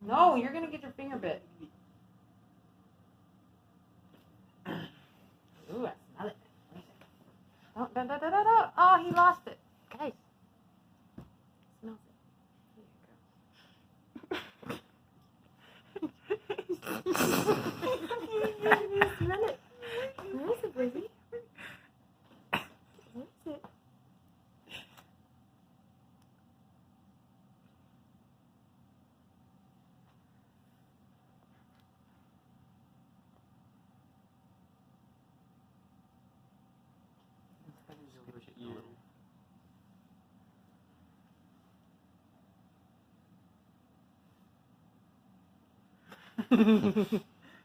No, you're gonna get your finger bit. Ooh, I smell it. Oh, oh, he lost it. Guys. Smells it. Here you go. Smell it. Where is it, baby? Where is it?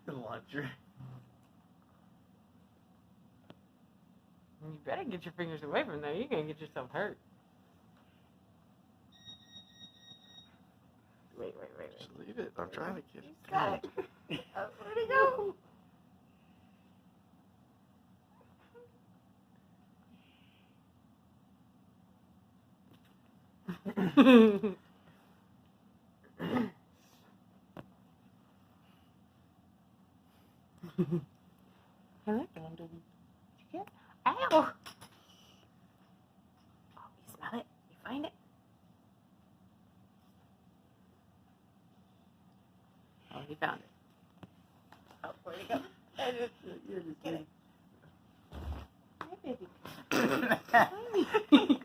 The launcher. You better get your fingers away from there. You're gonna get yourself hurt. Wait. Just leave it. I'm trying to get it. He's got it. Oh, where'd he go? Hey, look, Andy. Did you get it? Ow! Oh, you smell it? You find it? Oh, he found it. Oh, where'd he go? Get it. Hey, baby.